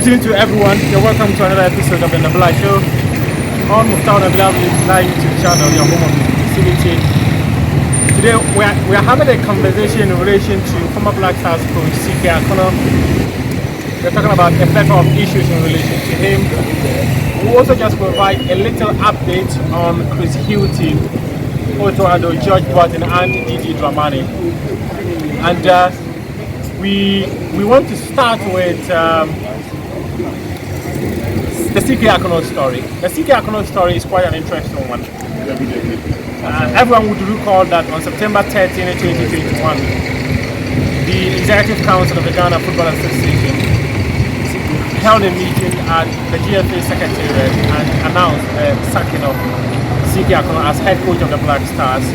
Greetings to everyone. You're welcome to another episode of the Nabila Show on Nabila YouTube channel, your home of visibility. Today we are having a conversation in relation to former Black Stars coach CK Akonnor. We're talking about a plethora of issues in relation to him. We'll also just provide a little update on Chris Hughton, Otto Addo, George Burton, and Gigi Dramani. And we want to start with the CK Akonnor story. The CK Akonnor story is quite an interesting one. Everyone would recall that on September 13, 2021, the Executive Council of the Ghana Football Association held a meeting at the GFA Secretariat and announced the sacking of CK Akonnor as head coach of the Black Stars.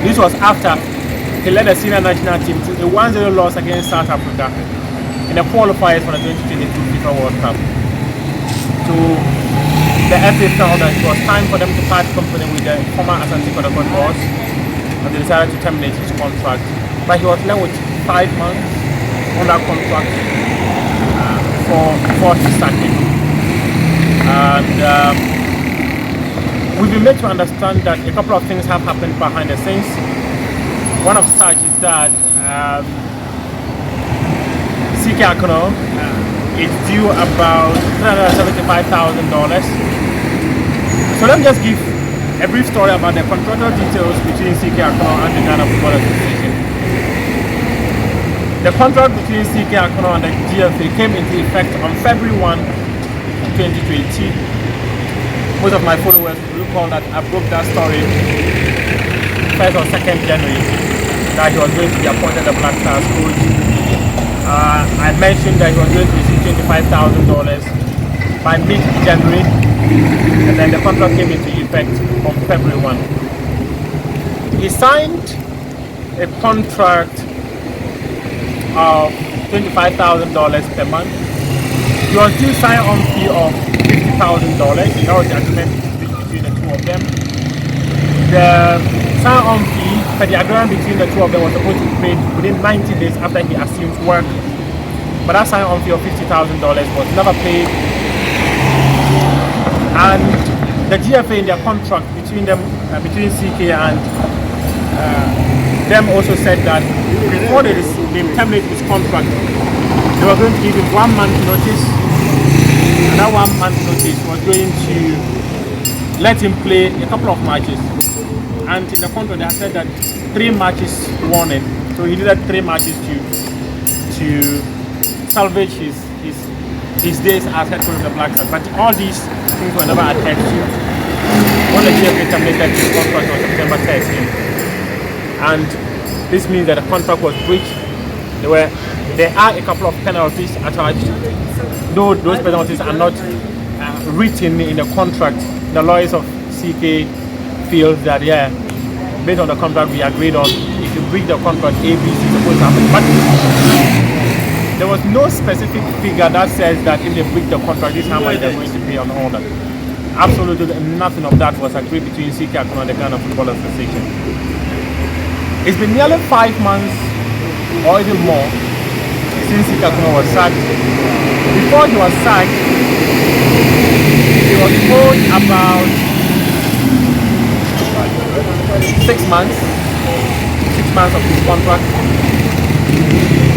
This was after he led the senior national team to a 1-0 loss against South Africa in the qualifiers for the 2022 FIFA World Cup. So the FA felt that it was time for them to part company with the former Asante Kotoko boss, and they decided to terminate his contract. But he was left with 5 months on that contract before he sacked him. And we've been made to understand that a couple of things have happened behind the scenes. One of such is that CK Akonnor is due about $375,000. So let me just give a brief story about the contractual details between CK Akonnor and the Ghana Football Association. The contract between CK Akonnor and the GFA came into effect on February 1, 2020. Most of my followers will recall that I broke that story 1st or 2nd January, that he was going to be appointed the Black Stars coach. I mentioned that he was going to receive $25,000 by mid-January, and then the contract came into effect on February 1. He signed a contract of $25,000 per month. He was due sign-on fee of $50,000. That was the agreement between the two of them. The sign-on fee for the agreement between the two of them was supposed to be paid within 90 days after he assumed work. But that sign-on fee of $50,000 was never paid. And the GFA in their contract between them, between CK and them also said that before they terminate his contract, they were going to give him 1 month notice. And that 1 month notice was going to let him play a couple of matches. And in the contract they had said that 3 matches warning. So he did that 3 matches to salvage his days as head coach of the Black Stars. But all these things were never adhered to. When the GFA terminated his contract on September 13th. And this means that the contract was breached. There are a couple of penalties attached. Though those penalties are not written in the contract, the lawyers of CK feel that based on the contract we agreed on, if you breach the contract, ABC is supposed to happen. But there was no specific figure that says that if they breach the contract, this is how much they're going to pay on all that. Absolutely nothing of that was agreed between CK Akonnor and the Ghana Football Association. It's been nearly 5 months or even more since CK Akonnor was sacked. Before he was sacked, he was owed about 6 months of his contract.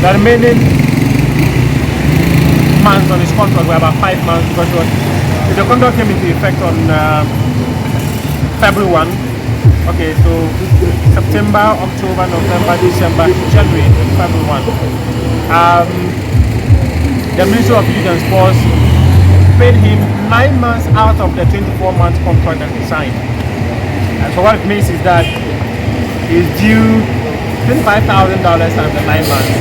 The remaining months on his contract were about 5 months because the contract came into effect on February 1. Okay, so September, October, November, December, January, February 1. The Ministry of Youth and Sports paid him 9 months out of the 24-month contract that he signed. So what it means is that he's due $25,000 after 9 months,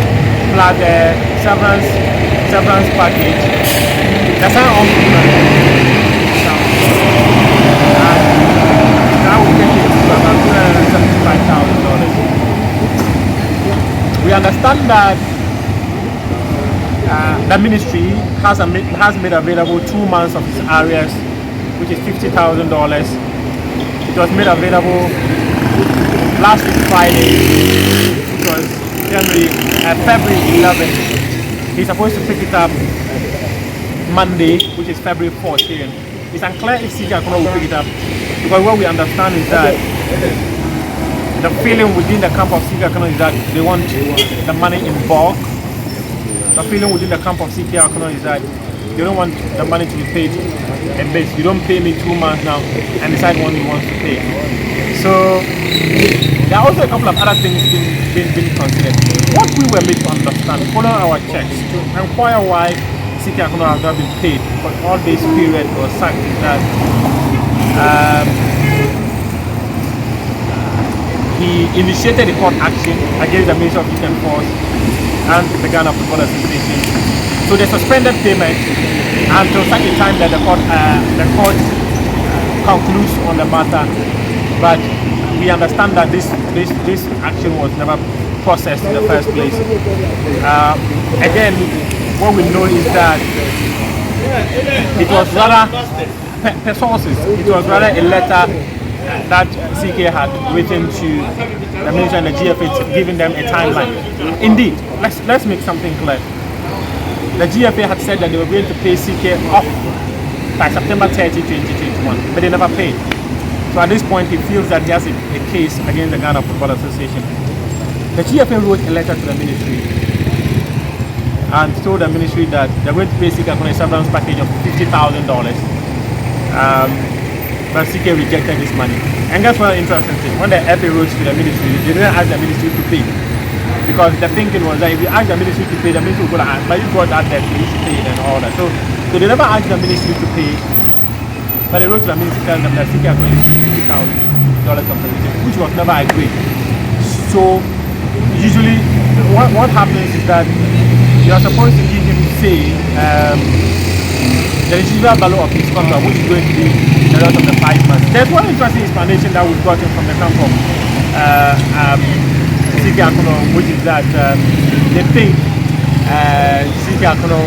plus the severance package. That's how on and that will get it to about $275,000. We understand that the ministry has made available 2 months of his arrears, which is $50,000. It was made available last week Friday, which was February 11th. He's supposed to pick it up Monday, which is February 14th. It's unclear if CK Akonnor will pick it up, because what we understand is that the feeling within the camp of CK Akonnor is that they want the money in bulk. The feeling within the camp of CK Akonnor is that they don't want the money to be paid in bits. You don't pay me 2 months now and decide when you want to pay. So there are also a couple of other things being considered. What we were made to understand, following our checks, to inquire why CK Akonnor has not been paid for all this period or sacked, is that he initiated a court action against the Ministry of Youth and Force and the Ghana Football Association. So they suspended payment until such a time that the court concludes on the matter. But we understand that this action was never processed in the first place. Again, what we know is that it was rather per sources. It was rather a letter that CK had written to the ministry and the GFA, giving them a timeline. Indeed, let's make something clear. The GFA had said that they were going to pay CK off by September 30, 2021, but they never paid. So at this point, he feels that he has a case against the Ghana Football Association. The GFA wrote a letter to the ministry and told the ministry that they're going to pay CK Akonnor a severance package of $50,000. But CK rejected this money. And that's one interesting thing. When the FA wrote to the ministry, they didn't ask the ministry to pay. Because the thinking was that if you ask the ministry to pay, the ministry will go and ask, but you got that debt, you should pay it and all that. So they never asked the ministry to pay, but they wrote to the ministry telling them that CK Akonnor is $50,000 compensation, which was never agreed. So usually what happens is that you are supposed to give him, say, the residual value of his contract, which is going to be the rest of the 5 months. There's one interesting explanation that we've gotten from the camp of CK Akonnor, which is that they think CK Akonnor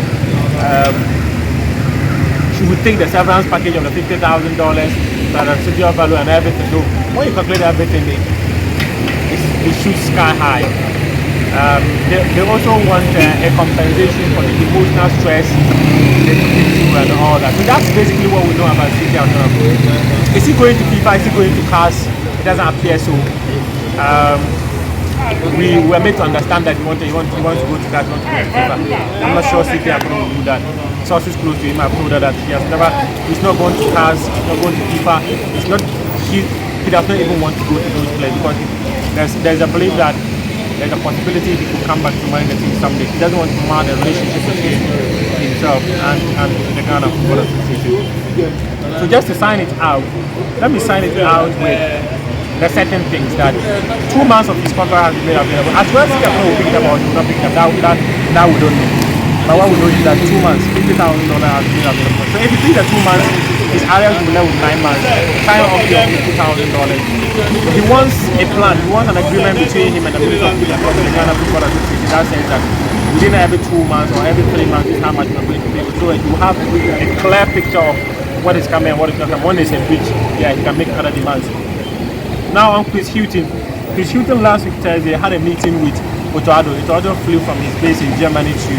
she would take the severance package of the $50,000, the residual value and everything. So when you calculate everything, it shoots sky high. They also want a compensation for the emotional stress they took into and all that. So that's basically what we know about CK Akonnor. Is he going to FIFA? Is he going to CAS? It doesn't appear so. We were made to understand that he wants to go to CAS, not to go to FIFA. I'm not sure CK Akonnor will do that. Sources close to him have told her that he's not going to CAS, he's not going to FIFA. He does not even want to go to those places because there's a belief that there's a possibility he could come back to manage the team someday. He doesn't want to mar the relationship between himself and the Ghana Football Association. So just to sign it out, let me sign it out with the certain things that 2 months of his contract has been made available. As well as CK Akonnor will pick it up or will not pick it up, that we don't know. But what we know is that 2 months, $50,000 has been available. So if you think that 2 months, his Arrears will be left with 9 months, sign off your $50,000. He wants a plan, he wants an agreement between him and the Ministry of Youth and Sport, the Ghana Football Association, that says that within every 2 months or every 3 months is how much we're going to pay. So you have a clear picture of what is coming and what is not coming. When there's a breach, yeah, he can make other demands. Now on Chris Hughton. Chris Hughton last week Thursday had a meeting with Otto Addo. Otto Addo flew from his base in Germany to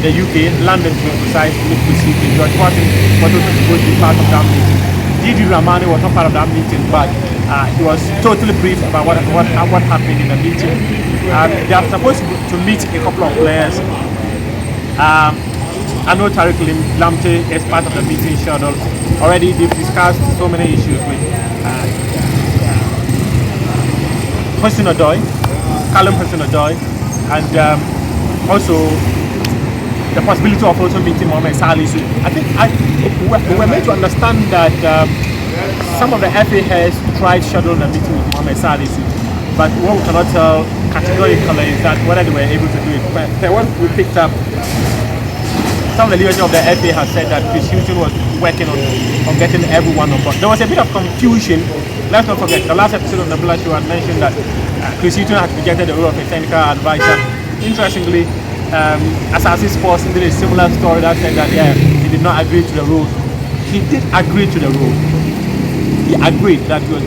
the UK, London to be precise, to meet Chris Hughton. George Martin was also supposed to be part of that meeting. Didi Ramani was not part of that meeting, but he was totally briefed about what happened in the meeting. They are supposed to meet a couple of players. I know Tariq Lamte is part of the meeting schedule. Already they've discussed so many issues with Hughton Odoi, Callum Hudson-Odoi, and also the possibility of also meeting Mohamed Salisu. I think we were made to understand that some of the FA heads tried scheduling a meeting with Mohamed Salisu, but what we cannot tell categorically is that whether they were able to do it. But what we picked up, some of the leadership of the FA has said that Chris Hughton was working on getting everyone on board. There was a bit of confusion. Let's not forget, the last episode of Nabila Show had mentioned that Chris Hughton had rejected the role of a technical advisor. Interestingly, Assassin Sports did a similar story that said that he did not agree to the role. He did agree to the role. He agreed that he was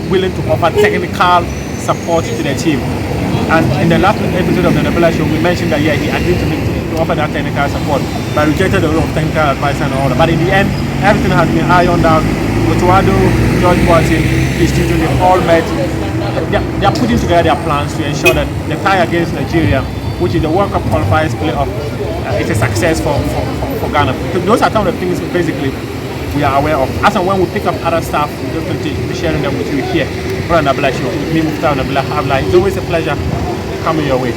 willing to offer technical support to the team. And in the last episode of the Nabila Show, we mentioned that he agreed to offer that technical support, but rejected the role of technical advice and all that. But in the end, everything has been ironed out. Otto Addo, George Boatin, his children, they've all met. They are putting together their plans to ensure that the tie against Nigeria, which is the World Cup qualifiers playoff, it's a success for Ghana. So those are some of the things basically we are aware of. As and when we pick up other stuff, we're going to be sharing them with you here on Nabila Show. With me, Nabila, it's always a pleasure coming your way.